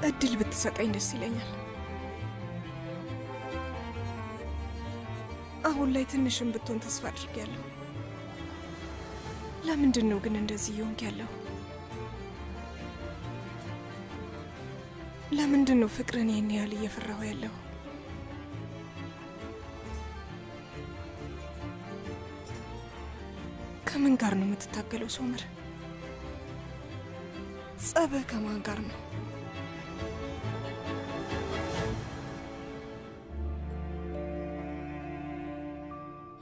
እድል ብትሰጠኝ ደስ ይለኛል። አሁን ላይ ትንሽም ብትሆን ተስፋ አድርጌያለሁ። ለምንድን ነው ግን እንደዚህ እየሆንክ ያለው? ለምንድን ነው ፍቅርን ይህን ያህል እየፈራሁ ያለው? ከምን ጋር ነው የምትታገለው ሶመር? ጸብህ ከማን ጋር ነው?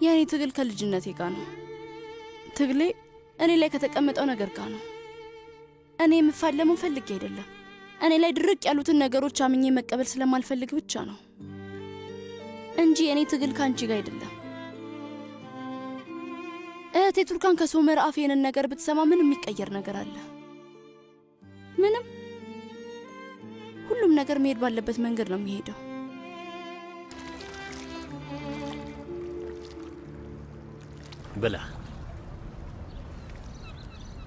የኔ ትግል ከልጅነቴ ጋር ነው። ትግሌ እኔ ላይ ከተቀመጠው ነገር ጋር ነው። እኔ የምፋለመው ፈልጌ አይደለም። እኔ ላይ ድርቅ ያሉትን ነገሮች አምኜ መቀበል ስለማልፈልግ ብቻ ነው እንጂ የኔ ትግል ካንቺ ጋር አይደለም። እህቴ ቱርካን ከሶመር አፍ ይሄንን ነገር ብትሰማ ምን የሚቀየር ነገር አለ? ምንም። ሁሉም ነገር መሄድ ባለበት መንገድ ነው የሚሄደው። ብላ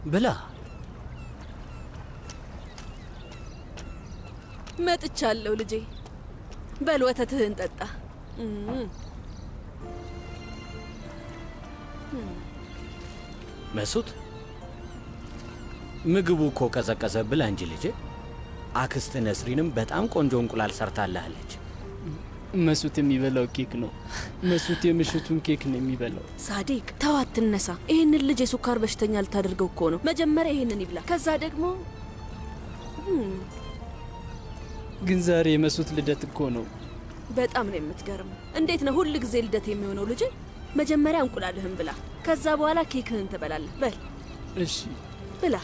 ብላ። መጥቻለሁ ልጄ። በል ወተትህን ጠጣ። መሱት ምግቡ እኮ ቀዘቀዘ። ብላ እንጂ ልጄ። አክስት ነስሪንም በጣም ቆንጆ እንቁላል ሰርታለች። መሱት የሚበላው ኬክ ነው። መሱት የምሽቱን ኬክ ነው የሚበላው። ሳዲቅ ተው አትነሳ። ይህንን ልጅ የሱካር በሽተኛ ልታደርገው እኮ ነው። መጀመሪያ ይህንን ይብላ፣ ከዛ ደግሞ ግን ዛሬ የመሱት ልደት እኮ ነው። በጣም ነው የምትገርመው። እንዴት ነው ሁል ጊዜ ልደት የሚሆነው ልጅ? መጀመሪያ እንቁላልህን ብላ፣ ከዛ በኋላ ኬክህን ትበላለህ። በል እሺ ብላ።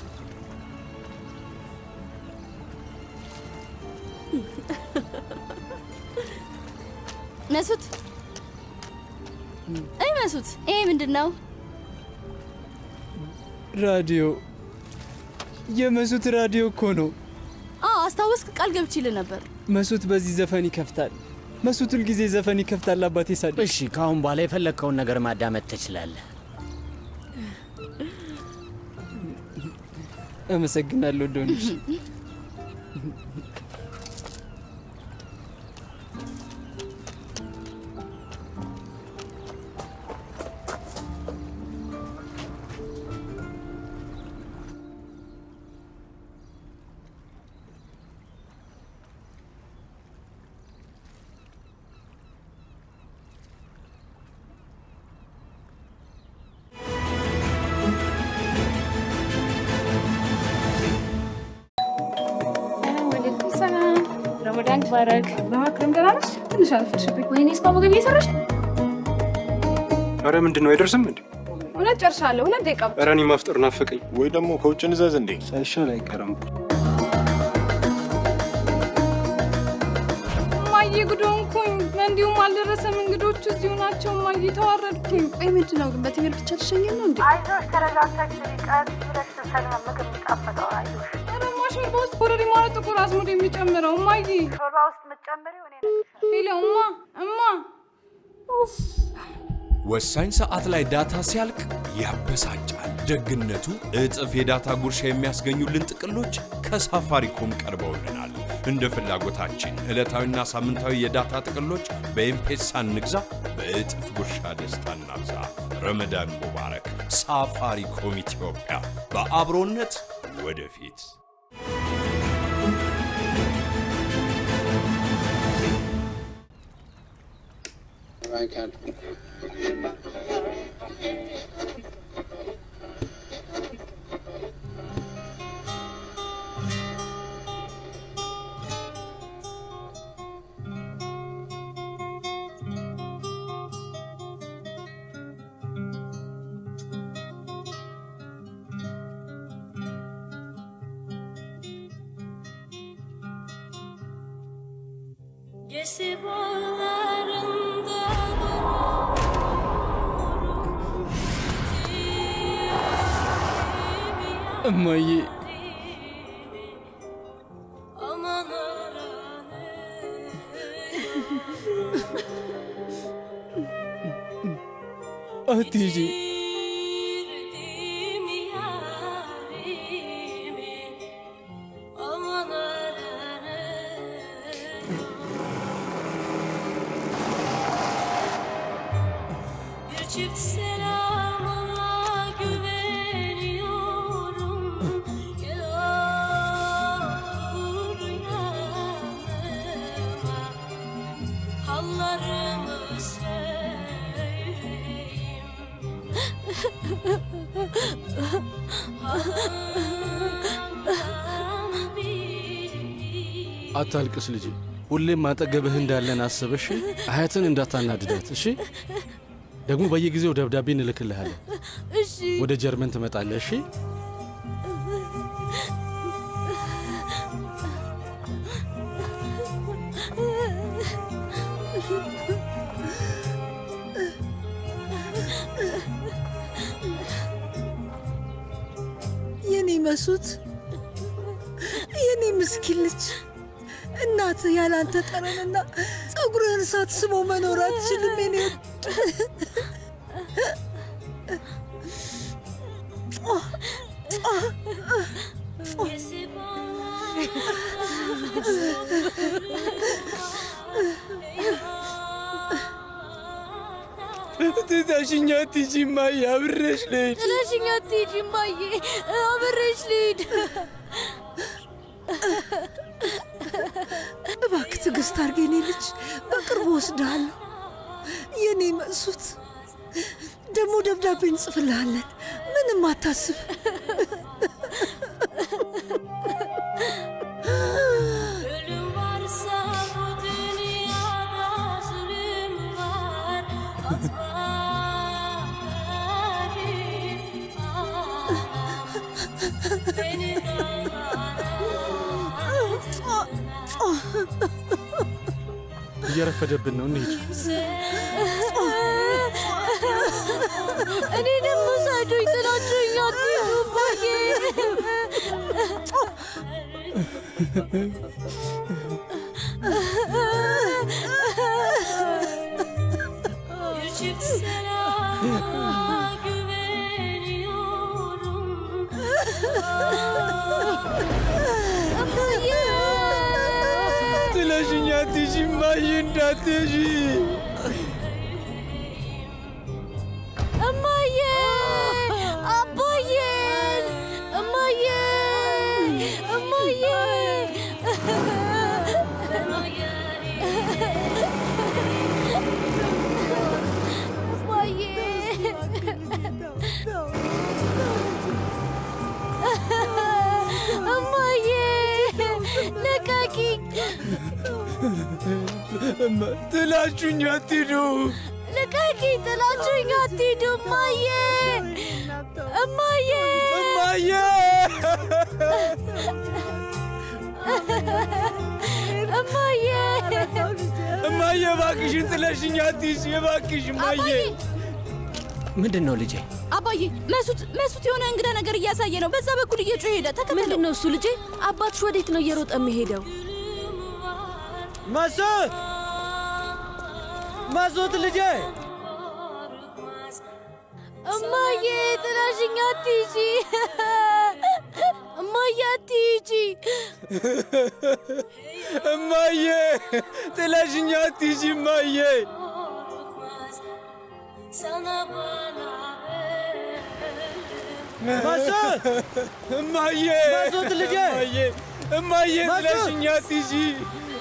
መሱት አይ መሱት፣ ይሄ ምንድነው? ራዲዮ። የመሱት ራዲዮ እኮ ነው። አስታወስክ? ቃል ገብቼልህ ነበር። መሱት በዚህ ዘፈን ይከፍታል። መሱት ሁል ጊዜ ዘፈን ይከፍታል። አባቴ ሳዲቅ። እሺ፣ ካሁን በኋላ የፈለግከውን ነገር ማዳመጥ ትችላለህ። አመሰግናለሁ ዶንሽ። ረመዳን ባረክ። በማክረም ገና ነሽ? ትንሽ አልፈሽብኝ። ወይኔ እስካሁን ምግብ እየሰራሽ ነው? አረ ምንድን ነው አይደርስም እንዴ? እውነት ጨርሻለሁ። 2 ደቂቃ። ኧረ እኔ ማፍጠር ናፈቀኝ። ወይ ደግሞ ከውጭ እንዘዝ እንዴ? ሳይሻል አይቀርም። እማዬ ጉድ ሆንኩኝ። እንዲሁም አልደረሰም። እንግዶቹ እዚሁ ናቸው። እማዬ ተዋረድኩኝ። ቆይ ምንድን ነው ግን በትምህርት ብቻ ልሸኘን ነው እንዴ? አይዞሽ፣ ተረጋግተሽ ቀስ ብለሽ ሰላም ምግብ የሚጣፈጠው አዩሽ። ኧረ እማ ሾርባ ውስጥ ኮረሪ ማለት ጥቁር አዝሙድ የሚጨምረው እማዬ። ሾርባ ውስጥ የምትጨምሪው እኔ ነግርሻለሁ። ሄሎ እማ ወሳኝ ሰዓት ላይ ዳታ ሲያልቅ ያበሳጫል። ደግነቱ እጥፍ የዳታ ጉርሻ የሚያስገኙልን ጥቅሎች ከሳፋሪኮም ቀርበውልናል። እንደ ፍላጎታችን ዕለታዊና ሳምንታዊ የዳታ ጥቅሎች በኤምፔሳ እንግዛ፣ በእጥፍ ጉርሻ ደስታ እናብዛ። ረመዳን ሙባረክ። ሳፋሪኮም ኢትዮጵያ፣ በአብሮነት ወደፊት። እማዬ አትሂጂ። አታልቅስ ልጄ። ሁሌም አጠገብህ እንዳለን አስበሽ አያትን እንዳታናድዳት እሺ። ደግሞ በየጊዜው ደብዳቤ እንልክልሃለን። እሺ። ወደ ጀርመን ትመጣለህ እሺ። የኔ መሱት፣ የኔ ምስኪን ልጅ፣ እናትህ ያላንተ ጠረንና ጸጉርህን ሳትስሞ መኖር አትችልም። የኔ ትተሽኝ አትሂጂ እማዬ፣ አብሬሽ ልሂድ። ጥለሽኝ አትሂጂ እማዬ፣ አብሬሽ ልሂድ። እባክህ ትዕግስት አድርግ የኔ ልጅ፣ በቅርቡ ወስድሃለሁ። የኔ መሱት፣ ደግሞ ደብዳቤ እንጽፍልሃለን። ምንም አታስብ። እየረፈደብን ነው፣ እንሂድ። እኔ ደግሞ ሳዶኝ ጥላችሁኝ አትሂዱ እማዬ። ጥለሽኝ አትሂጂ እማዬ፣ እንዳትሄጂ እማዬ። አባዬን እማዬ፣ እማዬ። እማዬ ልቀቂኝ። ጥላችሁኝ አትሂዱ። ልቀቂኝ፣ ጥላችሁኝ አትሂዱ እማዬ፣ እማዬ፣ እማዬ፣ እማዬ፣ እማዬ፣ እባክሽን ጥለሽኝ አትሂጂ እባክሽ እማዬ። ምንድን ነው ልጄ? አባ አባዬ መሱት የሆነ እንግዳ ነገር እያሳየ ነው። በዛ በኩል እየጮኸ ሄደ። ተከተለው። ምንድነው እሱ ልጄ? አባትሽ ወዴት ነው እየሮጠ የሚሄደው? መሱት ልጄ! እማዬ ጥላሽኝ አትሂጂ። እማዬ አትሂጂ። እማዬ ጥላሽኝ አትሂጂ እማዬ። መሱት! እማዬ! መሱት ልጄ! እማዬ ጥላሽኝ አትሂጂ።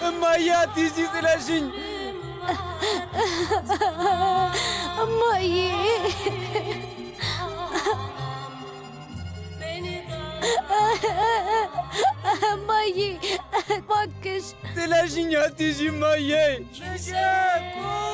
እማዬ አትሂጂ ጥላሽኝ። እማዬ እማዬ እባክሽ ጥላሽኝ አትሂጂ እማዬ። ልጄ ቁም!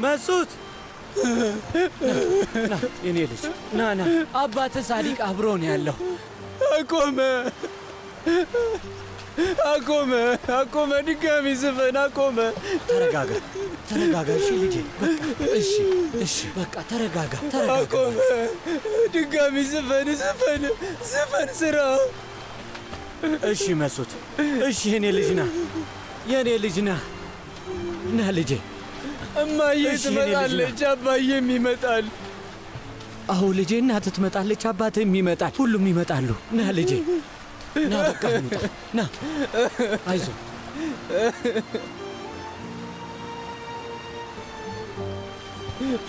መሱት! ና የኔ ልጅ ና። አባትህ ሳዲቅ አብሮ ነው ያለው። አቆመ። ድጋሚ ዝፈን አቆመ። ተረጋጋ። እሺ ልጄ፣ እሺ በቃ ተረጋጋ። አቆመ። ድጋሚ ዝፈን ስራ። እሺ መሱት፣ እሺ የኔ ልጅ ና ልጄ። እማዬ ትመጣለች፣ አባዬም ይመጣል። አዎ ልጄ፣ እናትህ ትመጣለች፣ አባትህም ይመጣል፣ ሁሉም ይመጣሉ። ና ልጄ ና፣ በቃ እንውጣ። ና አይዞህ።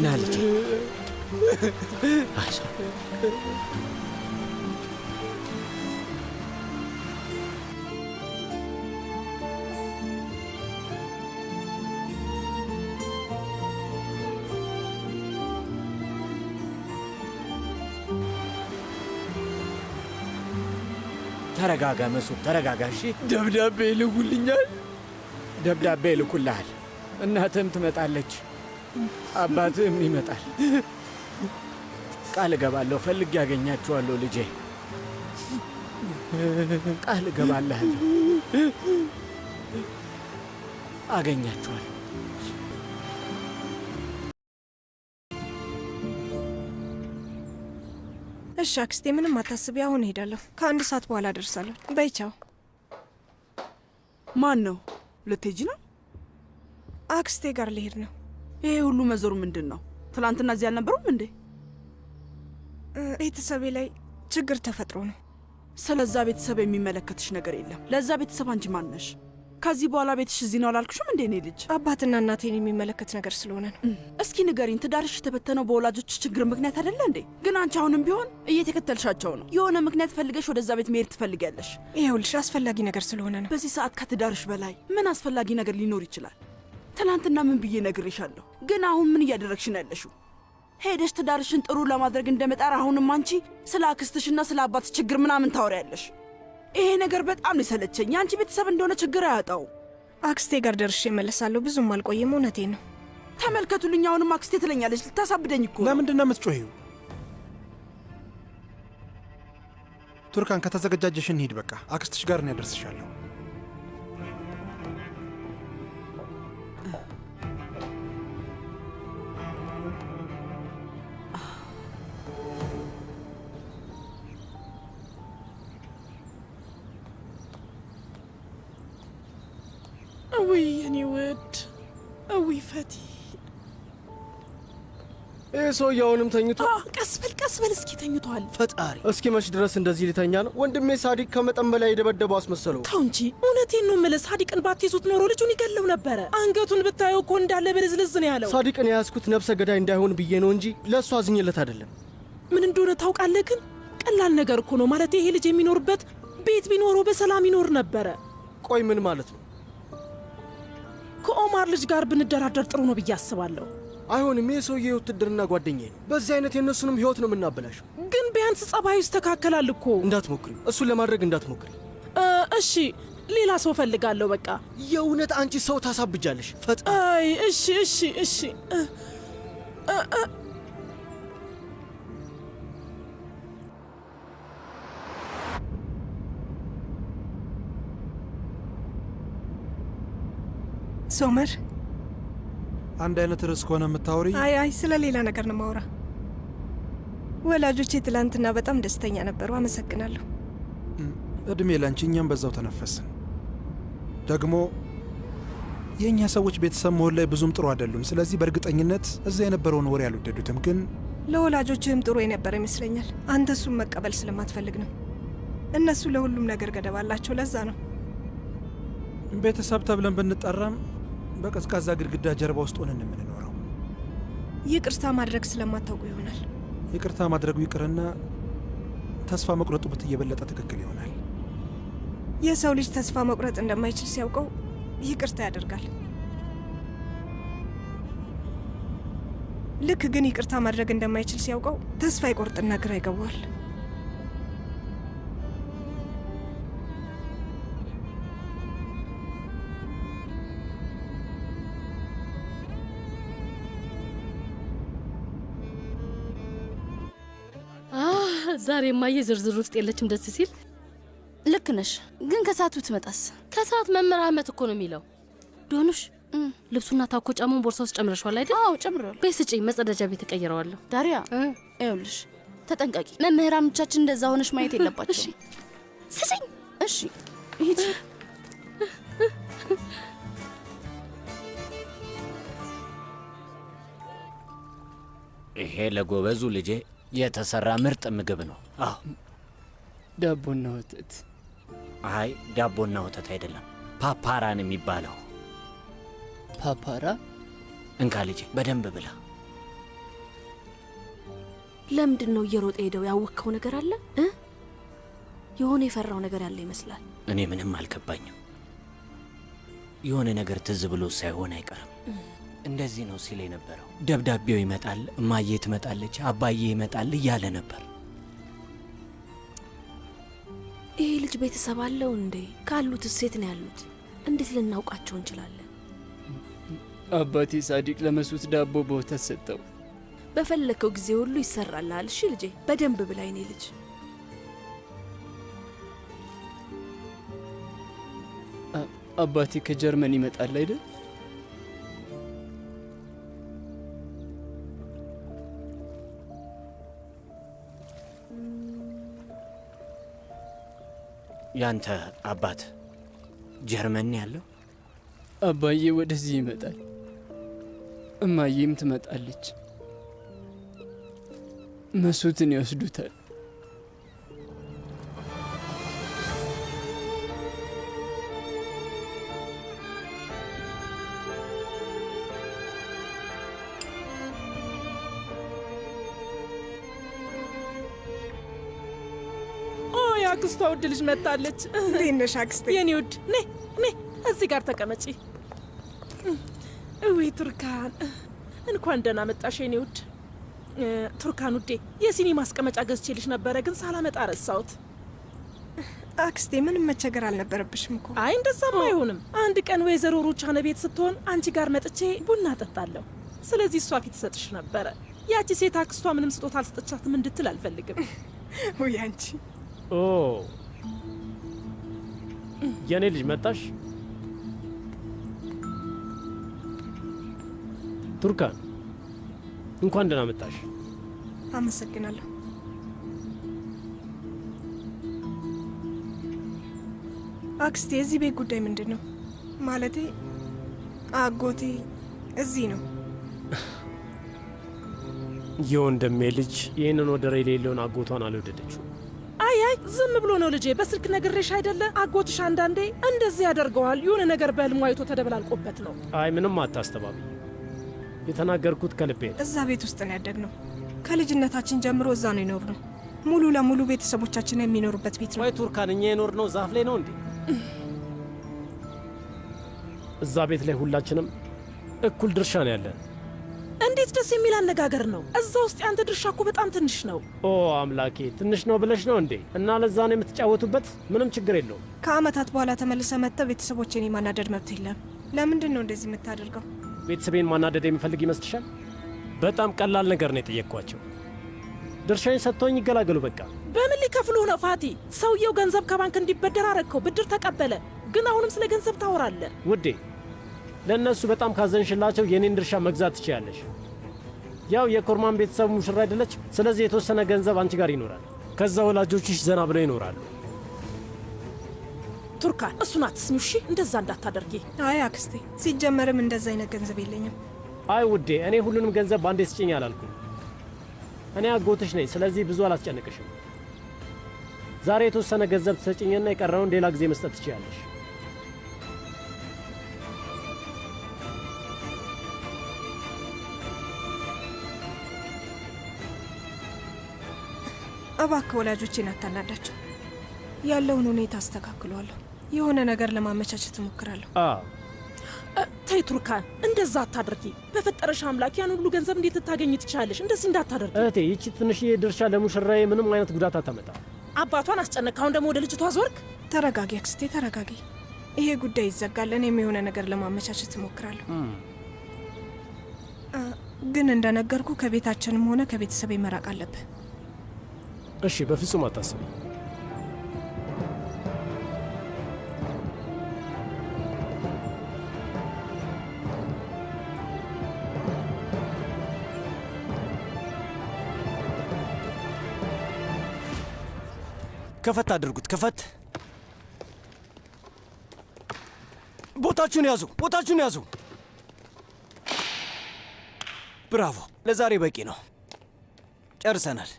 ና ልጄ አይዞህ። ተረጋጋ መሱት፣ ተረጋጋ። እሺ ደብዳቤ ይልኩልሃል። እናትህም ትመጣለች፣ አባትህም ይመጣል። ቃል እገባለሁ፣ ፈልጌ ያገኛችኋለሁ ልጄ። ቃል እገባልሃለሁ፣ አገኛችኋለሁ። እሺ አክስቴ፣ ምንም አታስቢ። አሁን እሄዳለሁ። ከ1 ሰዓት በኋላ ደርሳለሁ። በይ ቻው። ማን ነው? ልትሄጂ ነው? አክስቴ ጋር ልሄድ ነው። ይሄ ሁሉ መዞሩ ምንድን ነው? ትላንትና እዚህ አልነበሩም እንዴ? ቤተሰቤ ላይ ችግር ተፈጥሮ ነው። ስለዛ ቤተሰብ የሚመለከትሽ ነገር የለም። ለዛ ቤተሰብ አንቺ ማን ነሽ? ከዚህ በኋላ ቤትሽ እዚህ ነው አላልኩሽም እንዴ? እኔ ልጅ አባትና እናቴን የሚመለከት ነገር ስለሆነ ነው። እስኪ ንገሪኝ፣ ትዳርሽ የተበተነው በወላጆች ችግር ምክንያት አይደለ እንዴ? ግን አንቺ አሁንም ቢሆን እየተከተልሻቸው ነው። የሆነ ምክንያት ፈልገሽ ወደዛ ቤት መሄድ ትፈልጊያለሽ። ይኸውልሽ፣ አስፈላጊ ነገር ስለሆነ ነው። በዚህ ሰዓት ከትዳርሽ በላይ ምን አስፈላጊ ነገር ሊኖር ይችላል? ትናንትና ምን ብዬ ነግሬሻለሁ? ግን አሁን ምን እያደረግሽ ነው ያለሽው? ሄደሽ ትዳርሽን ጥሩ ለማድረግ እንደመጣር አሁንም አንቺ ስለ አክስትሽና ስለ አባትሽ ችግር ምናምን ታወሪያለሽ። ይሄ ነገር በጣም የሰለቸኝ። የአንቺ ቤተሰብ እንደሆነ ችግር አያጣው። አክስቴ ጋር ደርሼ እመለሳለሁ። ብዙም አልቆይም። እውነቴን ነው። ተመልከቱልኝ፣ አሁንም አክስቴ ትለኛለች። ልታሳብደኝ እኮ። ለምንድን ነው የምትጮሂው? ቱርካን፣ ከተዘገጃጀሽ እንሂድ። በቃ አክስትሽ ጋር ነው ያደርስሻለሁ። ውይ የኔ ውድ፣ ውይ ፈቲ፣ ይህ ሰውዬ አሁንም ተኝቷል? ቀስ በል እስኪ፣ ተኝቷል። ፈጣሪ፣ እስኪ መች ድረስ እንደዚህ ሊተኛ ነው? ወንድሜ ሳዲቅ ከመጠን በላይ የደበደበው አስመሰለው። ተው እንጂ፣ እውነቴን ነው የምልህ። ሳዲቅን ባትይዙት ኖሮ ልጁን ይገለው ነበረ። አንገቱን ብታየው እኮ እንዳለ ብልዝልዝ ነው ያለው። ሳዲቅን የያዝኩት ነፍሰ ገዳይ እንዳይሆን ብዬ ነው እንጂ ለእሱ አዝኜለት አይደለም። ምን እንደሆነ ታውቃለህ? ግን ቀላል ነገር እኮ ነው ማለት። ይሄ ልጅ የሚኖርበት ቤት ቢኖረው በሰላም ይኖር ነበረ። ቆይ ምን ማለት ነው? ከኦማር ልጅ ጋር ብንደራደር ጥሩ ነው ብዬ አስባለሁ። አይሆንም። ይህ ሰውዬ የውትድርና ጓደኛዬ ነው። በዚህ አይነት የእነሱንም ህይወት ነው የምናበላሸው። ግን ቢያንስ ጸባዩ ይስተካከላል እኮ። እንዳትሞክሪ፣ እሱን ለማድረግ እንዳትሞክሪ። እሺ ሌላ ሰው ፈልጋለሁ በቃ። የእውነት አንቺ ሰው ታሳብጃለሽ። አይ እሺ እሺ እሺ። ሶመር፣ አንድ አይነት ርዕስ ከሆነ የምታወሪ? አይ ስለ ሌላ ነገር ነው ማውራ። ወላጆቼ ትላንትና በጣም ደስተኛ ነበሩ። አመሰግናለሁ። እድሜ ላንቺ። እኛም በዛው ተነፈስን። ደግሞ የእኛ ሰዎች ቤተሰብ መሆን ላይ ብዙም ጥሩ አይደሉም። ስለዚህ በእርግጠኝነት እዛ የነበረውን ወሬ አልወደዱትም። ግን ለወላጆችህም ጥሩ የነበረ ይመስለኛል። አንተ እሱን መቀበል ስለማትፈልግ ነው። እነሱ ለሁሉም ነገር ገደብ አላቸው። ለዛ ነው ቤተሰብ ተብለን ብንጠራም በቀዝቃዛ ግድግዳ ጀርባ ውስጥ ሆነን የምንኖረው። ይቅርታ ማድረግ ስለማታውቁ ይሆናል። ይቅርታ ማድረጉ ይቅርና ተስፋ መቁረጡ ብትየበለጠ ትክክል ይሆናል። የሰው ልጅ ተስፋ መቁረጥ እንደማይችል ሲያውቀው ይቅርታ ያደርጋል። ልክ ግን ይቅርታ ማድረግ እንደማይችል ሲያውቀው ተስፋ ይቆርጥና ግራ ይገባዋል። ዛሬ ማየ ዝርዝር ውስጥ የለችም። ደስ ሲል። ልክ ነሽ። ግን ከሰዓቱ ትመጣስ? ከሰዓት መምህር አህመት እኮ ነው የሚለው። ዶኑሽ ልብሱና ታኮ ጫማውን ቦርሳ ውስጥ ጨምረሽዋል አይደል? አዎ ጨምረዋል። ቤት ስጪኝ፣ መጸዳጃ ቤት እቀይረዋለሁ። ዳሪያ ይኸውልሽ፣ ተጠንቀቂ። መምህራኖቻችን እንደዛ ሆነሽ ማየት የለባቸው። እሺ ስጪኝ። እሺ ሂጂ። ይሄ ለጎበዙ ልጄ የተሰራ ምርጥ ምግብ ነው። አዎ ዳቦና ወተት። አይ ዳቦና ወተት አይደለም፣ ፓፓራን የሚባለው። ፓፓራ? እንካ ልጄ በደንብ ብላ። ለምንድን ነው እየሮጠ ሄደው? ያወቅከው ነገር አለ? የሆነ የፈራው ነገር ያለ ይመስላል። እኔ ምንም አልገባኝም። የሆነ ነገር ትዝ ብሎ ሳይሆን አይቀርም። እንደዚህ ነው ሲል የነበረው። ደብዳቤው ይመጣል፣ እማዬ ትመጣለች፣ አባዬ ይመጣል እያለ ነበር። ይሄ ልጅ ቤተሰብ አለው እንዴ? ካሉት ሴት ነው ያሉት? እንዴት ልናውቃቸው እንችላለን? አባቴ ሳዲቅ ለመሱት ዳቦ በወተት ሰጠው። በፈለከው ጊዜ ሁሉ ይሰራልሃል። እሺ ልጄ በደንብ ብላ። የኔ ልጅ አባቴ ከጀርመን ይመጣል አይደል? ያንተ አባት ጀርመን ያለው? አባዬ ወደዚህ ይመጣል፣ እማዬም ትመጣለች። መሱትን ይወስዱታል። አክስቷ ውድ ልጅ መጣለች። እንዴት ነሽ አክስቴ? የኔ ውድ ነይ ነይ፣ እዚህ ጋር ተቀመጪ። እውይ ቱርካን፣ እንኳን ደህና መጣሽ የኔ ውድ። ቱርካን ውዴ፣ የሲኒ ማስቀመጫ ገዝቼልሽ ነበረ፣ ግን ሳላመጣ ረሳሁት። አክስቴ ምንም መቸገር አልነበረብሽም እኮ። አይ እንደዛም አይሆንም። አንድ ቀን ወይዘሮ ሩቻነ ቤት ስትሆን አንቺ ጋር መጥቼ ቡና ጠጣለሁ። ስለዚህ እሷ ፊት ሰጥሽ ነበረ። ያቺ ሴት አክስቷ ምንም ስጦታ አልሰጠቻትም እንድትል አልፈልግም። ውይ አንቺ። ኦ የኔ ልጅ መጣሽ? ቱርካን እንኳን ደህና መጣሽ። አመሰግናለሁ። አክስቴ የዚህ ቤት ጉዳይ ምንድን ነው? ማለቴ አጎቴ እዚህ ነው። የወንድሜ ልጅ ይህንን ወደር የሌለውን አጎቷን አልወደደችው። አይ ዝም ብሎ ነው ልጄ። በስልክ ነግሬሽ አይደለ? አጎትሽ አንዳንዴ እንደዚህ ያደርገዋል። የሆነ ነገር በህልሙ አይቶ ተደበላልቆበት ነው። አይ ምንም አታስተባቢ፣ የተናገርኩት ከልቤ ነው። እዛ ቤት ውስጥ ነው ያደግነው። ከልጅነታችን ጀምሮ እዛ ነው የኖርነው። ሙሉ ለሙሉ ቤተሰቦቻችን የሚኖሩበት ቤት ነው። ወይ ቱርካን፣ እኛ የኖርነው ዛፍ ላይ ነው እንዴ? እዛ ቤት ላይ ሁላችንም እኩል ድርሻ ነው ያለን። እንዴት ደስ የሚል አነጋገር ነው! እዛ ውስጥ ያንተ ድርሻ እኮ በጣም ትንሽ ነው። ኦ አምላኬ፣ ትንሽ ነው ብለሽ ነው እንዴ? እና ለዛ ነው የምትጫወቱበት? ምንም ችግር የለውም። ከአመታት በኋላ ተመልሰ መጥተ ቤተሰቦቼን የማናደድ መብት የለም። ለምንድን ነው እንደዚህ የምታደርገው? ቤተሰቤን ማናደድ የሚፈልግ ይመስልሻል? በጣም ቀላል ነገር ነው የጠየቅኳቸው። ድርሻዬን ሰጥቶኝ ይገላገሉ በቃ። በምን ሊከፍሉህ ነው ፋቲ? ሰውየው ገንዘብ ከባንክ እንዲበደር አረግከው፣ ብድር ተቀበለ። ግን አሁንም ስለ ገንዘብ ታወራለህ? ውዴ፣ ለእነሱ በጣም ካዘንሽላቸው የኔን ድርሻ መግዛት ትችያለሽ። ያው የኮርማን ቤተሰብ ሙሽራ አይደለች? ስለዚህ የተወሰነ ገንዘብ አንቺ ጋር ይኖራል። ከዛ ወላጆችሽ ዘና ብለው ይኖራሉ። ቱርካን፣ እሱን አትስሚው እሺ? እንደዛ እንዳታደርጊ። አይ አክስቴ፣ ሲጀመርም እንደዛ አይነት ገንዘብ የለኝም። አይ ውዴ፣ እኔ ሁሉንም ገንዘብ ባንዴ ስጭኝ አላልኩም። እኔ አጎትሽ ነኝ፣ ስለዚህ ብዙ አላስጨንቅሽም። ዛሬ የተወሰነ ገንዘብ ትሰጭኝና የቀረውን ሌላ ጊዜ መስጠት ትችያለሽ። እባክህ ወላጆቼን አታናዳቸው። ያለውን ሁኔታ አስተካክለዋለሁ። የሆነ ነገር ለማመቻቸት እሞክራለሁ። ተይ ቱርካን፣ እንደዛ አታድርጊ። በፈጠረሽ አምላክ ያን ሁሉ ገንዘብ እንዴት ልታገኝ ትችላለሽ? እንደዚህ እንዳታደርጊ እህቴ። ይቺ ትንሽዬ ድርሻ ለሙሽራዬ ምንም አይነት ጉዳት አታመጣ። አባቷን አስጨነቅ። አሁን ደግሞ ወደ ልጅቷ ዞርክ። ተረጋጊ አክስቴ፣ ተረጋጊ። ይሄ ጉዳይ ይዘጋል። እኔም የሆነ ነገር ለማመቻቸት እሞክራለሁ። ግን እንደነገርኩ ከቤታችንም ሆነ ከቤተሰቤ መራቅ አለብህ። እሺ፣ በፍጹም አታስቢ። ከፈት አድርጉት፣ ከፈት። ቦታችሁን ያዙ፣ ቦታችሁን ያዙ። ብራቮ! ለዛሬ በቂ ነው። ጨርሰናል።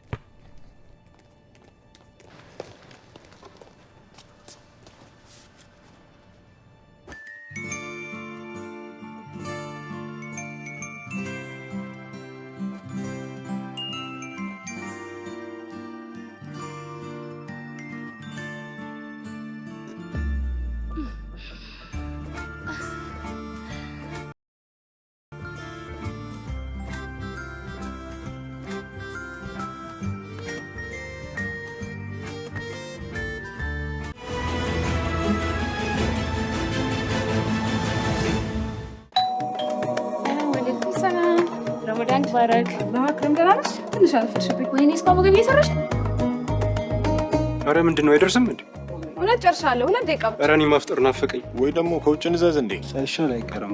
ረመዳን ባረክ። በማክረም ደህና ነሽ? ትንሽ አልፈሽብኝ። ወይኔ እስካሁን ምግብ እየሰራሽ? አረ ምንድን ነው አይደርስም እንዴ? እውነት ጨርሻለሁ። 2 ደቂቃ ብቻ። አረ እኔ ማፍጠር ናፈቀኝ። ወይ ደግሞ ከውጭ እንዘዝ እንዴ? ሳይሻል አይቀርም።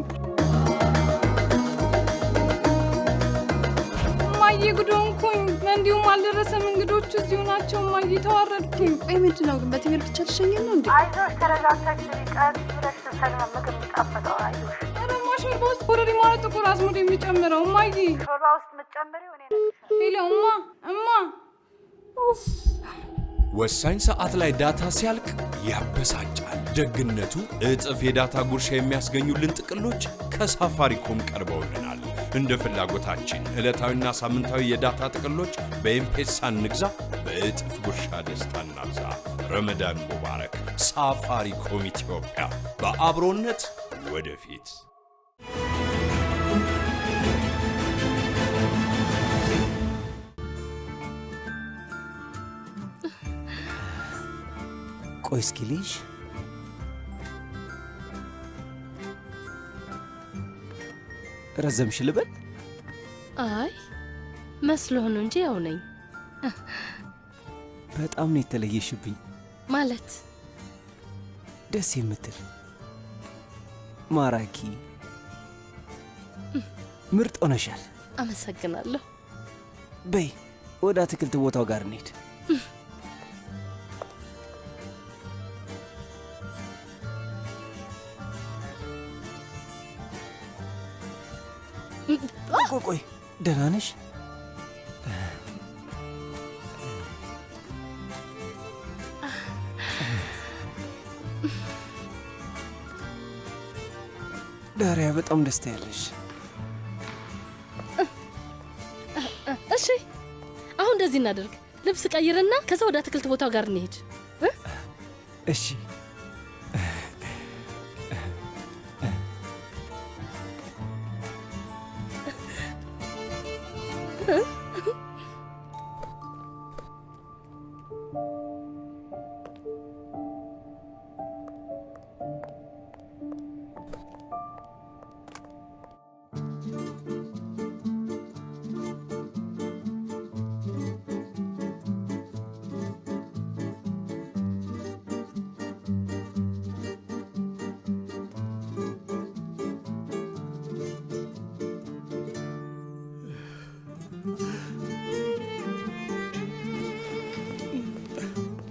እማዬ ጉድ ሆንኩኝ። እንዲሁም አልደረሰም። እንግዶቹ እዚሁ ናቸው። እማዬ ተዋረድኩኝ። ቆይ ምንድን ነው ግን በትምህርት ብቻ ልሸኘን ነው እንዴ? አይዞሽ፣ ተረጋግተሽ ቀስ ብለሽ ስትሰሪ ነው ምግብ የሚጣፍጠው። አይዞሽ። ሾርባ ውስጥ ኮረሪማ ነው ጥቁር አዝሙድ የሚጨምረው። እማዬ ሾርባ ውስጥ የምትጨምሪው እኔ ነኝ። ሄሎ እማ ወሳኝ ሰዓት ላይ ዳታ ሲያልቅ ያበሳጫል። ደግነቱ እጥፍ የዳታ ጉርሻ የሚያስገኙልን ጥቅሎች ከሳፋሪኮም ቀርበውልናል። እንደ ፍላጎታችን ዕለታዊና ሳምንታዊ የዳታ ጥቅሎች በኤምፔሳ እንግዛ፣ በእጥፍ ጉርሻ ደስታ እናብዛ። ረመዳን ሙባረክ። ሳፋሪኮም ኢትዮጵያ፣ በአብሮነት ወደፊት። ቆይ እስኪ ልጅ ረዘምሽ ልበል? አይ መስሎህ ነው እንጂ ያው ነኝ። በጣም ነው የተለየሽብኝ። ማለት ደስ የምትል ማራኪ ምርጥ ሆነሻል። አመሰግናለሁ። በይ ወደ አትክልት ቦታው ጋር እንሂድ። ቆይ ደህና ነሽ? ዳሪያ በጣም ደስታ ያለሽ። እሺ አሁን እንደዚህ እናደርግ። ልብስ ቀይርና ከዛ ወደ አትክልት ቦታው ጋር እንሄድ። እሺ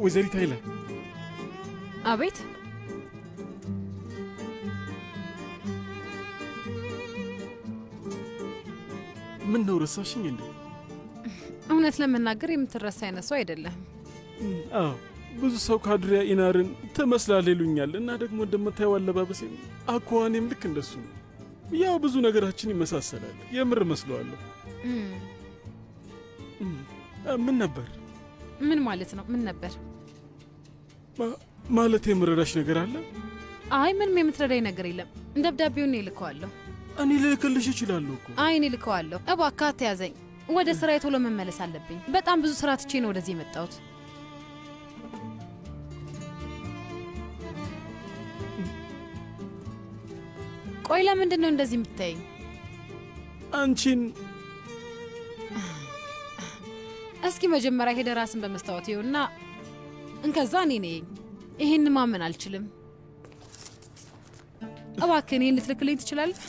ወይዘሪት ኃይለ። አቤት። ምን ነው ረሳሽኝ እንዴ? እውነት ለመናገር የምትረሳ አይነት ሰው አይደለም። አዎ ብዙ ሰው ካድሪያ ኢናርን ትመስላለህ ይሉኛል እና ደግሞ እንደምታየው አለባበሴም አኳኋኔም ልክ እንደሱ ነው። ያው ብዙ ነገራችን ይመሳሰላል። የምር መስለዋለሁ። ምን ነበር? ምን ማለት ነው? ምን ነበር ማለት? የምረዳሽ ነገር አለ? አይ ምንም የምትረዳኝ ነገር የለም። ደብዳቤውን እኔ ልከዋለሁ። እኔ ልልክልሽ እችላለሁ እኮ። አይ እኔ ልከዋለሁ። እባክህ አትያዘኝ። ወደ ስራዬ ቶሎ መመለስ አለብኝ። በጣም ብዙ ስራ ትቼ ነው ወደዚህ የመጣሁት። ቆይ ለምንድን ነው እንደዚህ የምታየኝ? አንቺን እስኪ መጀመሪያ ሄደ ራስን በመስታወት ይኸውና እንከዛ እኔ ነኝ። ይሄን ማመን አልችልም። እባክህ እኔን ልትልክልኝ ትችላለህ?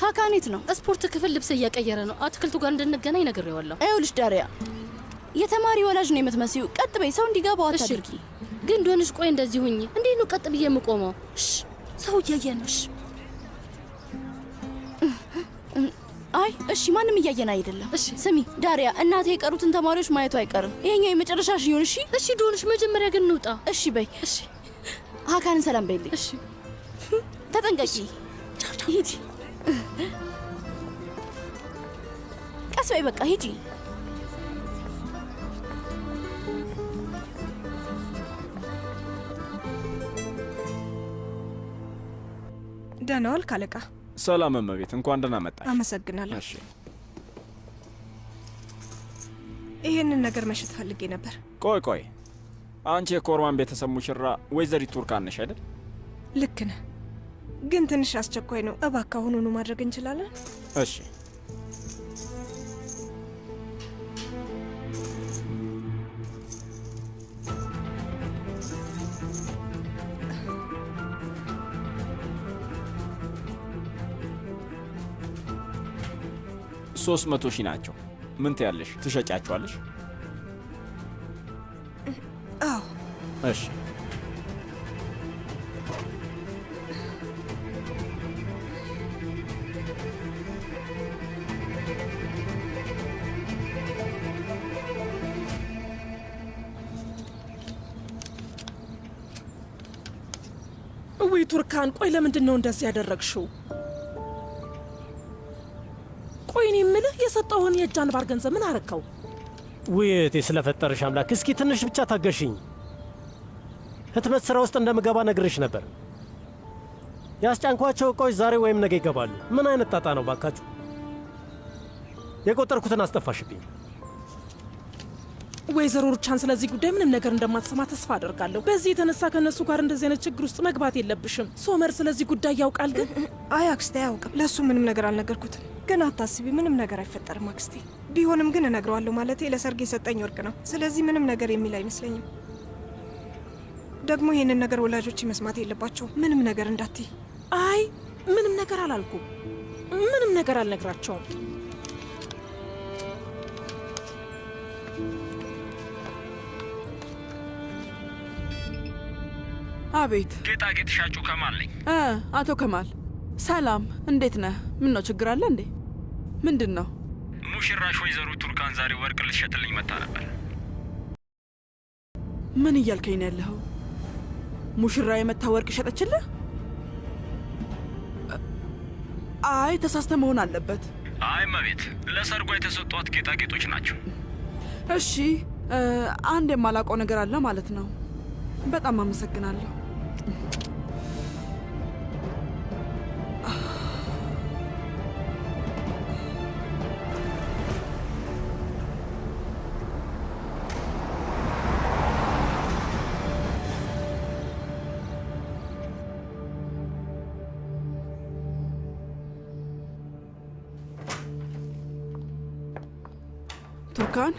ሀካኔት ነው ስፖርት ክፍል ልብስ እያቀየረ ነው። አትክልቱ ጋር እንድንገናኝ ነግሬዋለሁ። ይኸውልሽ ዳሪያ፣ የተማሪ ወላጅ ነው የምትመስዩ። ቀጥ በይ፣ ሰው እንዲገባው አታድርጊ። ግን ዶንሽ፣ ቆይ እንደዚህ ሁኚ። እንዴት ነው ቀጥ ብዬ የምቆመው? ሰው እያየ ነው። አይ እሺ፣ ማንም እያየን አይደለም። እሺ ስሚ ዳሪያ፣ እናቴ የቀሩትን ተማሪዎች ማየቱ አይቀርም። ይሄኛው የመጨረሻሽ ይሁን። እሺ እሺ ዶንሽ፣ መጀመሪያ ግን እንውጣ። እሺ በይ። እሺ ሀካንን ሰላም በይልኝ። እሺ ተጠንቀቂ። ሂጂ፣ ቀስ በይ። በቃ ሂጂ። ደህና ዋልክ አለቃ? ሰላም እመቤት፣ እንኳን ደህና መጣሽ። አመሰግናለሁ። እሺ፣ ይሄንን ነገር መሸጥ ፈልጌ ነበር። ቆይ፣ አንቺ የኮርማን ቤተሰብ ሙሽራ ወይዘሪት ቱርካን ነሽ አይደል? ልክ ነህ፣ ግን ትንሽ አስቸኳይ ነው። እባክህ አሁኑኑ ማድረግ እንችላለን? እሺ። $300,000 ናቸው። ምን ትያለሽ? ትሸጫቸዋለሽ? አዎ። እሺ ወይ ቱርካን፣ ቆይ ለምንድን ነው እንደዚህ ያደረግሽው? ቆይ እኔ የምልህ የሰጠውን የእጅ አንባር ገንዘብ ምን አረከው? ውይ እህቴ፣ ስለፈጠረሽ አምላክ እስኪ ትንሽ ብቻ ታገሽኝ። ህትመት ስራ ውስጥ እንደምገባ ነግሬሽ ነበር። ያስጫንኳቸው እቃዎች ዛሬ ወይም ነገ ይገባሉ። ምን አይነት ጣጣ ነው ባካችሁ? የቆጠርኩትን አስጠፋሽብኝ። ወይዘሮ ሩቻን ስለዚህ ጉዳይ ምንም ነገር እንደማትሰማ ተስፋ አደርጋለሁ። በዚህ የተነሳ ከነሱ ጋር እንደዚህ አይነት ችግር ውስጥ መግባት የለብሽም። ሶመር ስለዚህ ጉዳይ ያውቃል ግን? አይ አክስቴ አያውቅም። ለሱ ምንም ነገር አልነገርኩትም። ግን አታስቢ፣ ምንም ነገር አይፈጠርም አክስቴ። ቢሆንም ግን እነግረዋለሁ። ማለቴ ለሰርግ የሰጠኝ ወርቅ ነው። ስለዚህ ምንም ነገር የሚል አይመስለኝም። ደግሞ ይሄንን ነገር ወላጆች መስማት የለባቸው። ምንም ነገር እንዳትይ። አይ ምንም ነገር አላልኩም። ምንም ነገር አልነግራቸውም። አቤት። ጌጣጌጥ ሻጩ ከማል ነኝ። አቶ ከማል ሰላም፣ እንዴት ነህ? ምን ነው ችግር አለ እንዴ? ምንድን ነው? ሙሽራሽ ወይዘሮ ቱርካን ዛሬ ወርቅ ልትሸጥልኝ መጣ ነበር። ምን እያልከኝ ነው ያለኸው? ሙሽራ የመታ ወርቅ ሸጠችልህ? አይ ተሳስተ መሆን አለበት። አይ መቤት፣ ለሰርጓ የተሰጧት ጌጣጌጦች ናቸው። እሺ፣ አንድ የማላውቀው ነገር አለ ማለት ነው። በጣም አመሰግናለሁ። ቱርካን፣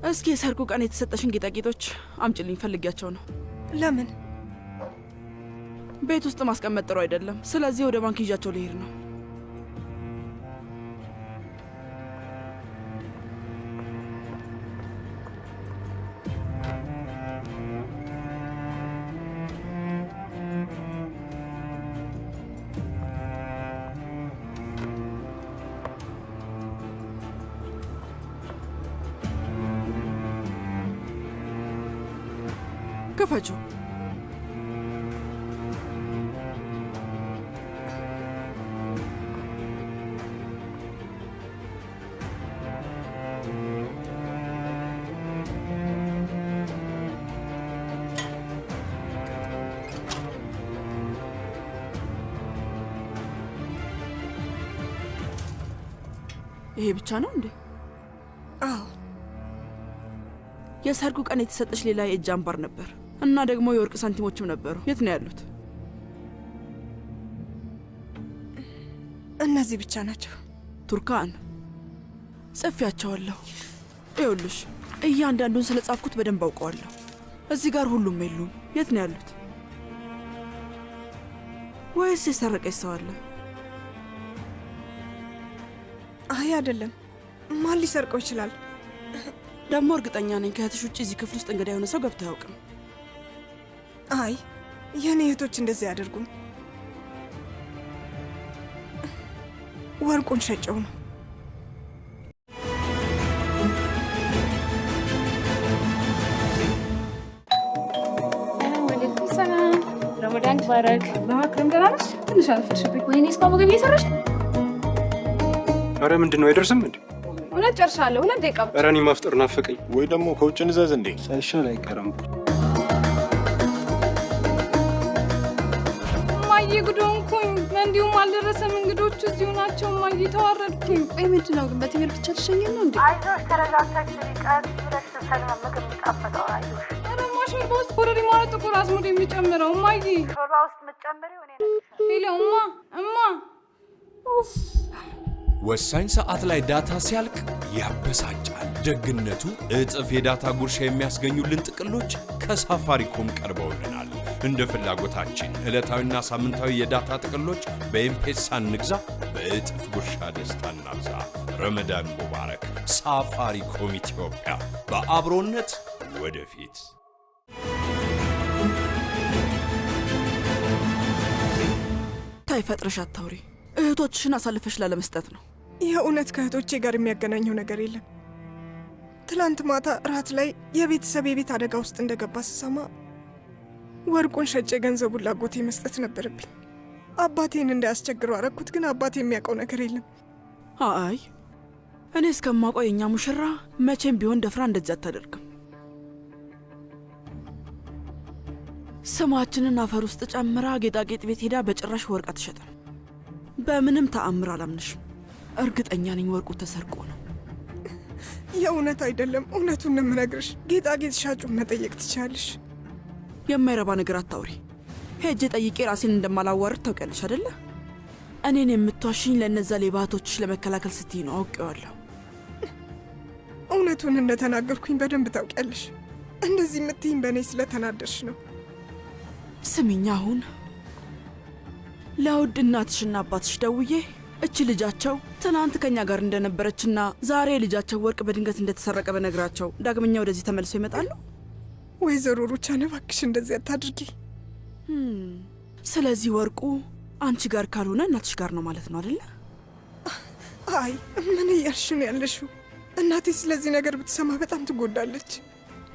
እስኪ የሰርጉ ቀን የተሰጠሽን ጌጣጌጦች አምጪልኝ፣ ፈልጊያቸው ነው። ለምን? ቤት ውስጥ ማስቀመጥ ጥሩ አይደለም። ስለዚህ ወደ ባንክ ይዣቸው ልሄድ ነው። ክፈችው። ይሄ ብቻ ነው እንዴ? አዎ። የሰርጉ ቀን የተሰጠሽ ሌላ የእጅ አምባር ነበር እና ደግሞ የወርቅ ሳንቲሞችም ነበሩ። የት ነው ያሉት? እነዚህ ብቻ ናቸው። ቱርካን፣ ጽፌያቸዋለሁ። ይኸውልሽ፣ እያንዳንዱን ስለ ጻፍኩት በደንብ አውቀዋለሁ። እዚህ ጋር ሁሉም የሉም። የት ነው ያሉት? ወይስ የሰረቀች ሰው አለ? አይ አይደለም። ማን ሊሰርቀው ይችላል? ደግሞ እርግጠኛ ነኝ ከእህትሽ ውጭ እዚህ ክፍል ውስጥ እንግዳ የሆነ ሰው ገብቶ አያውቅም። አይ የኔ እህቶች እንደዚህ አያደርጉም። ወርቁን ሸጨው ነው። ሰላም፣ ረመዳን ባረክ። በማክረም ደህና ነሽ? ትንሽ አልፈሽብኝ። ወይኔ እስካሁን ምግብ እየሰራሽ ነው? አረ ምንድን ነው አይደርስም እንዴ? እውነት ጨርሻለሁ። 2 ደቂቃ ብቻ። ኧረ እኔ ማፍጠር ናፈቀኝ። ወይ ደግሞ ከውጭ እንዘዝ እንዴ? ሳይሻል አይቀርም። እማዬ ጉድ ሆንኩኝ። እንዲሁም አልደረሰም። እንግዶቹ እዚሁ ናቸው። እማዬ ተዋረድኩኝ። ቆይ ምንድን ነው ግን በትምህርት ብቻ ልሸኘን ነው እንዴ? አይዞሽ፣ ተረጋግተሽ ቀስ ብለሽ ስትሰሪ ነው ምግብ የሚጣፍጠው። አይዞሽ። ኧረ እማ፣ ሾርባ ውስጥ ኮረሪማ ማለት ጥቁር አዝሙድ የሚጨምረው እማዬ። ሾርባ ውስጥ የምትጨምሪው እኔ ነግሬሻለሁ። ሄሎ እማ። ወሳኝ ሰዓት ላይ ዳታ ሲያልቅ ያበሳጫል። ደግነቱ እጥፍ የዳታ ጉርሻ የሚያስገኙልን ጥቅሎች ከሳፋሪኮም ቀርበውልናል። እንደ ፍላጎታችን ዕለታዊና ሳምንታዊ የዳታ ጥቅሎች በኤምፔሳ እንግዛ፣ በእጥፍ ጉርሻ ደስታ እናብዛ። ረመዳን ሙባረክ። ሳፋሪኮም ኢትዮጵያ፣ በአብሮነት ወደፊት። ታይ ፈጥረሽ አታውሪ። እህቶችሽን አሳልፈሽ ላለመስጠት ነው። የእውነት ከእህቶቼ ጋር የሚያገናኘው ነገር የለም። ትላንት ማታ ራት ላይ የቤተሰብ የቤት አደጋ ውስጥ እንደገባ ስሰማ ወርቁን ሸጬ ገንዘቡን ላጎቴ መስጠት ነበረብኝ። አባቴን እንዳያስቸግረው አረኩት፣ ግን አባቴ የሚያውቀው ነገር የለም። አይ እኔ እስከማውቀው የእኛ ሙሽራ መቼም ቢሆን ደፍራ እንደዚህ አታደርግም። ስማችንን አፈር ውስጥ ጨምራ ጌጣጌጥ ቤት ሄዳ በጭራሽ ወርቅ አትሸጥም። በምንም ተአምር አላምንሽም። እርግጠኛ ነኝ ወርቁ ተሰርቆ ነው። የእውነት አይደለም፣ እውነቱን ነው የምነግርሽ። ጌጣጌጥ ሻጩን መጠየቅ ትችያለሽ። የማይረባ ነገር አታውሪ። ሄጄ ጠይቄ ራሴን እንደማላዋርድ ታውቂያለሽ አይደለ? እኔን የምትዋሽኝ ለእነዛ ሌባ እህቶችሽ ለመከላከል ስትይ ነው። አውቄዋለሁ። እውነቱን እንደተናገርኩኝ በደንብ ታውቂያለሽ። እንደዚህ የምትይኝ በእኔ ስለተናደርሽ ነው። ስሚኝ፣ አሁን ለውድ እናትሽና አባትሽ ደውዬ እቺ ልጃቸው ትናንት ከኛ ጋር እንደነበረችና ዛሬ ልጃቸው ወርቅ በድንገት እንደተሰረቀ በነግራቸው ዳግመኛ ወደዚህ ተመልሰው ይመጣሉ። ወይዘሮ ሩቻን እባክሽ እንደዚህ አታድርጊ። ስለዚህ ወርቁ አንቺ ጋር ካልሆነ እናትሽ ጋር ነው ማለት ነው አይደለ? አይ ምን እያልሽ ነው ያለሽው? እናቴ ስለዚህ ነገር ብትሰማ በጣም ትጎዳለች።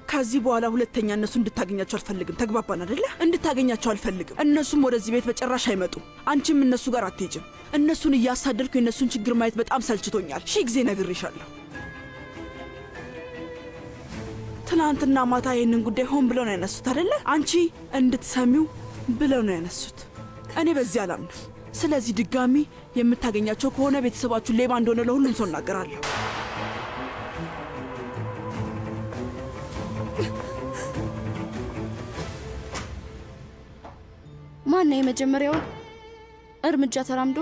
ከዚህ በኋላ ሁለተኛ እነሱ እንድታገኛቸው አልፈልግም። ተግባባን አይደለ? እንድታገኛቸው አልፈልግም። እነሱም ወደዚህ ቤት በጭራሽ አይመጡም። አንቺም እነሱ ጋር አትሄጅም። እነሱን እያሳደድኩ የእነሱን ችግር ማየት በጣም ሰልችቶኛል። ሺህ ጊዜ ነግሬሻለሁ። ትናንትና ማታ ይህንን ጉዳይ ሆን ብለው ነው ያነሱት አይደለ? አንቺ እንድትሰሚው ብለው ነው ያነሱት። እኔ በዚህ አላምንም። ስለዚህ ድጋሚ የምታገኛቸው ከሆነ ቤተሰባችሁ ሌባ እንደሆነ ለሁሉም ሰው እናገራለሁ። ማነው የመጀመሪያውን እርምጃ ተራምዶ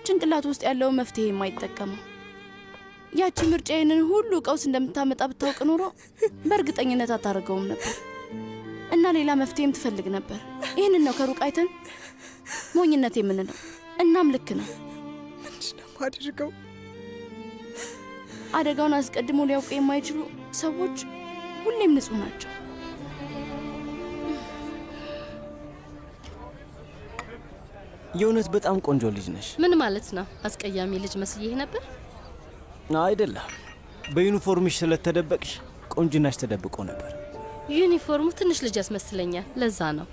ጭንቅላት ውስጥ ያለውን መፍትሄ የማይጠቀመው? ያቺ ምርጫ ይህንን ሁሉ ቀውስ እንደምታመጣ ብታውቅ ኖሮ በእርግጠኝነት አታደርገውም ነበር እና ሌላ መፍትሄም ትፈልግ ነበር። ይህንን ነው ከሩቅ አይተን ሞኝነት የምንለው። እናም ልክ ነው። ምንድነው ማድርገው? አደጋውን አስቀድሞ ሊያውቁ የማይችሉ ሰዎች ሁሌም ንጹህ ናቸው። የእውነት በጣም ቆንጆ ልጅ ነሽ። ምን ማለት ነው? አስቀያሚ ልጅ መስዬህ ነበር? አይደለም፣ በዩኒፎርምሽ ስለተደበቅሽ ቆንጅናሽ ተደብቆ ነበር። ዩኒፎርሙ ትንሽ ልጅ ያስመስለኛል። ለዛ ነው።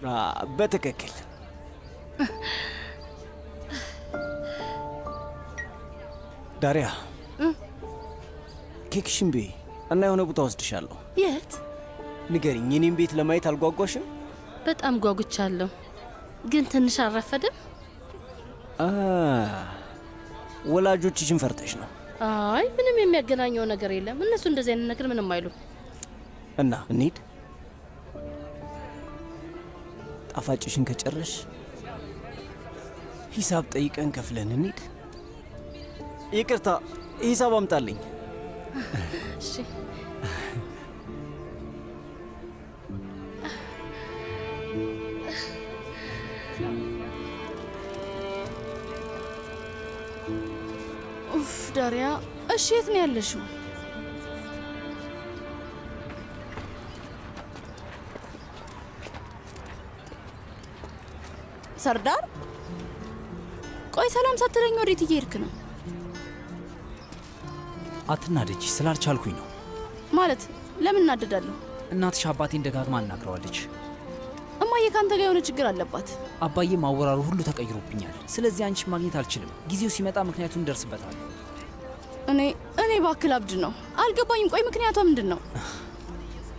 በትክክል። ዳሪያ ኬክሽን ቤ እና የሆነ ቦታ ወስድሻለሁ። የት? ንገሪኝ። የኔን ቤት ለማየት አልጓጓሽም? በጣም ጓጉቻለሁ፣ ግን ትንሽ አልረፈደም? ወላጆችሽን ፈርተሽ ነው? አይ ምንም የሚያገናኘው ነገር የለም። እነሱ እንደዚህ አይነት ነገር ምንም አይሉ። እና እንሂድ። ጣፋጭሽን ከጨረሽ ሂሳብ ጠይቀን ከፍለን እንሂድ። ይቅርታ፣ ሂሳብ አምጣልኝ። እሺ። ኡፍ ዳሪያ፣ እሺ የት ነው ያለሽው? ሰርዳር፣ ቆይ ሰላም ሳትለኝ ወዴት እየሄድክ ነው? አትናደጂ፣ ስላልቻልኩኝ ነው። ማለት ለምን እናደዳለሁ? እናትሽ አባቴን ደጋግማ አናግረዋለች። እማዬ ካንተ ጋር የሆነ ችግር አለባት። አባዬ ማወራሩ ሁሉ ተቀይሮብኛል። ስለዚህ አንቺ ማግኘት አልችልም። ጊዜው ሲመጣ ምክንያቱን እንደርስበታል። እኔ ባክል አብድ ነው። አልገባኝም። ቆይ ምክንያቷ ምንድን ነው?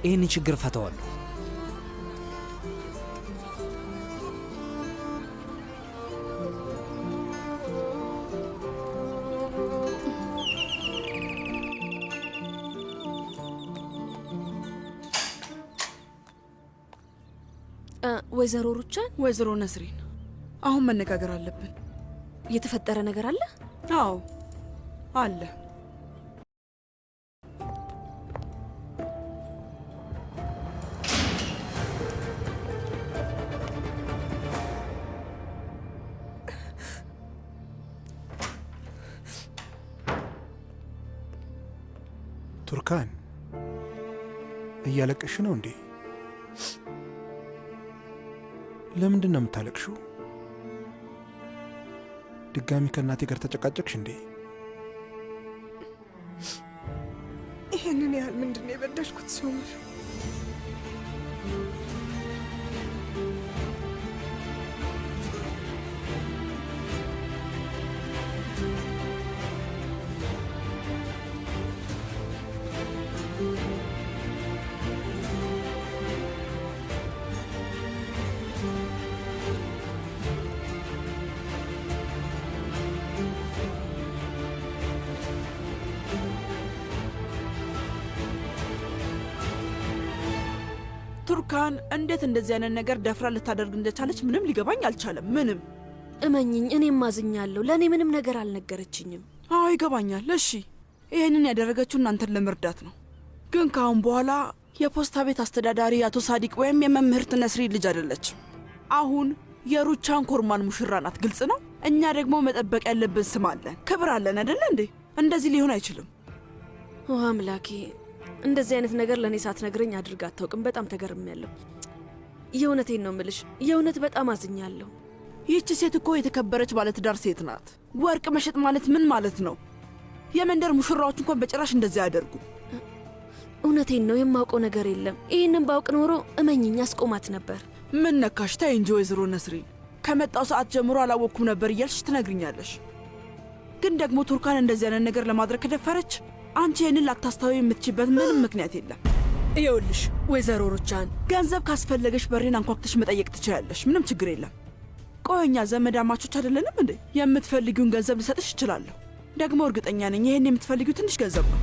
ይህንን ችግር ፈተዋለሁ። ወይዘሮ ሩቻን፣ ወይዘሮ ነስሪን፣ አሁን መነጋገር አለብን። የተፈጠረ ነገር አለ? አዎ አለ። ቱርካን፣ እያለቀሽ ነው እንዴ? ለምንድን ነው የምታለቅሽው? ድጋሚ ከእናቴ ጋር ተጨቃጨቅሽ እንዴ? ይህንን ያህል ምንድን ነው የበደልኩት ሶመር? ቱርካን እንዴት እንደዚህ አይነት ነገር ደፍራ ልታደርግ እንደቻለች ምንም ሊገባኝ አልቻለም። ምንም። እመኝኝ፣ እኔም አዝኛለሁ። ለእኔ ምንም ነገር አልነገረችኝም። አዎ ይገባኛል። እሺ ይህንን ያደረገችው እናንተን ለመርዳት ነው። ግን ከአሁን በኋላ የፖስታ ቤት አስተዳዳሪ አቶ ሳዲቅ ወይም የመምህርት ነስሪ ልጅ አይደለችም። አሁን የሩቻን ኮርማን ሙሽራ ናት። ግልጽ ነው። እኛ ደግሞ መጠበቅ ያለብን ስም አለን፣ ክብር አለን አይደለ እንዴ? እንደዚህ ሊሆን አይችልም። አምላኬ፣ እንደዚህ አይነት ነገር ለእኔ ሳትነግረኝ አድርጋ አታውቅም። በጣም ተገርሜያለሁ። የእውነቴን ነው ምልሽ፣ የእውነት በጣም አዝኛለሁ። ይህች ሴት እኮ የተከበረች ባለትዳር ሴት ናት። ወርቅ መሸጥ ማለት ምን ማለት ነው? የመንደር ሙሽራዎች እንኳን በጭራሽ እንደዚህ አያደርጉ። እውነቴን ነው፣ የማውቀው ነገር የለም። ይህንን ባውቅ ኖሮ እመኝኝ አስቆማት ነበር። ምን ነካሽ? ተይ እንጂ ወይዘሮ ነስሪን፣ ከመጣው ሰዓት ጀምሮ አላወቅኩም ነበር እያልሽ ትነግርኛለሽ። ግን ደግሞ ቱርካን እንደዚህ አይነት ነገር ለማድረግ ከደፈረች አንቺ ይህንን ላታስታዊ የምትችበት ምንም ምክንያት የለም። ይኸውልሽ ወይዘሮ ሩቻን፣ ገንዘብ ካስፈለገሽ በሬን አንኳኩተሽ መጠየቅ ትችላለሽ። ምንም ችግር የለም። ቆየኛ ዘመድ አማቾች አይደለንም እንዴ? የምትፈልጊውን ገንዘብ ልሰጥሽ እችላለሁ። ደግሞ እርግጠኛ ነኝ ይህን የምትፈልጊው ትንሽ ገንዘብ ነው።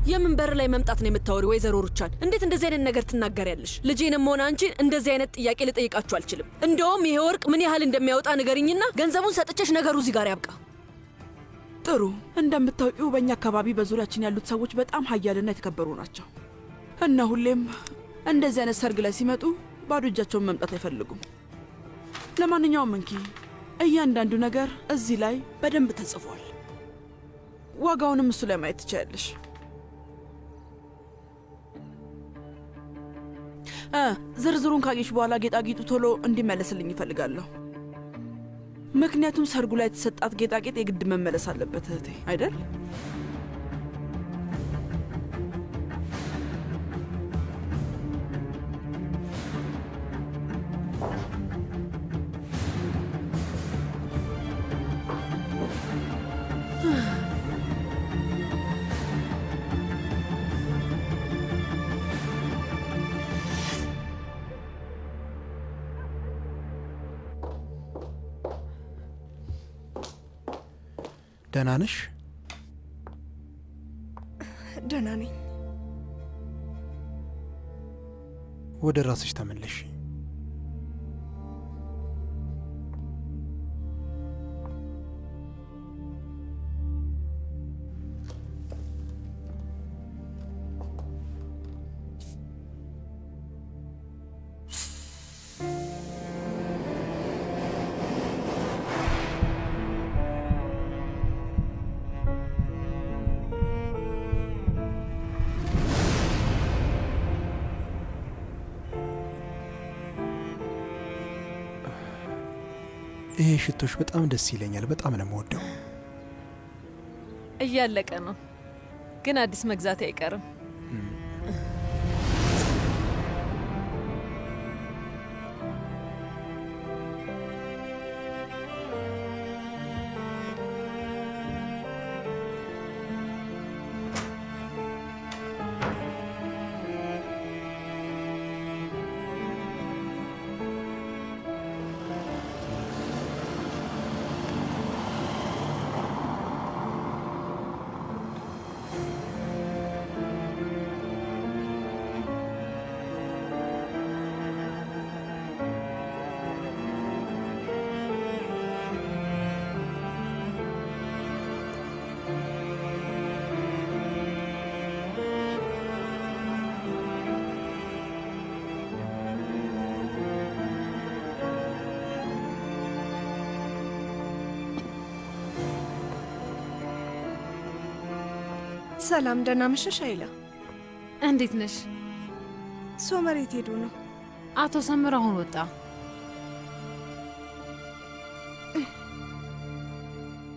የምን በር ላይ መምጣት ነው የምታወሪ? ወይዘሮ ሩቻን፣ እንዴት እንደዚህ አይነት ነገር ትናገሪያለሽ? ልጄንም ሆነ አንቺ እንደዚህ አይነት ጥያቄ ልጠይቃችሁ አልችልም። እንደውም ይሄ ወርቅ ምን ያህል እንደሚያወጣ ንገሪኝና ገንዘቡን ሰጥቼሽ ነገሩ እዚህ ጋር ያብቃ። ጥሩ። እንደምታውቂው በእኛ አካባቢ በዙሪያችን ያሉት ሰዎች በጣም ሀያልና የተከበሩ ናቸው እና ሁሌም እንደዚህ አይነት ሰርግ ላይ ሲመጡ ባዶ እጃቸውን መምጣት አይፈልጉም። ለማንኛውም እንኪ፣ እያንዳንዱ ነገር እዚህ ላይ በደንብ ተጽፏል። ዋጋውንም እሱ ላይ ማየት ትችያለሽ። ዝርዝሩን ካየሽ በኋላ ጌጣጌጡ ቶሎ እንዲመለስልኝ ይፈልጋለሁ። ምክንያቱም ሰርጉ ላይ የተሰጣት ጌጣጌጥ የግድ መመለስ አለበት እህቴ፣ አይደል? ደህና ነሽ? ደህና ነኝ። ወደ ራስሽ ተመለሽ። ይሄ ሽቶሽ በጣም ደስ ይለኛል። በጣም ነው የምወደው። እያለቀ ነው፣ ግን አዲስ መግዛት አይቀርም። ሰላም፣ ደህና መሸሽ አይላ። እንዴት ነሽ? ሶመር የት ሄዱ ነው? አቶ ሰምር አሁን ወጣ።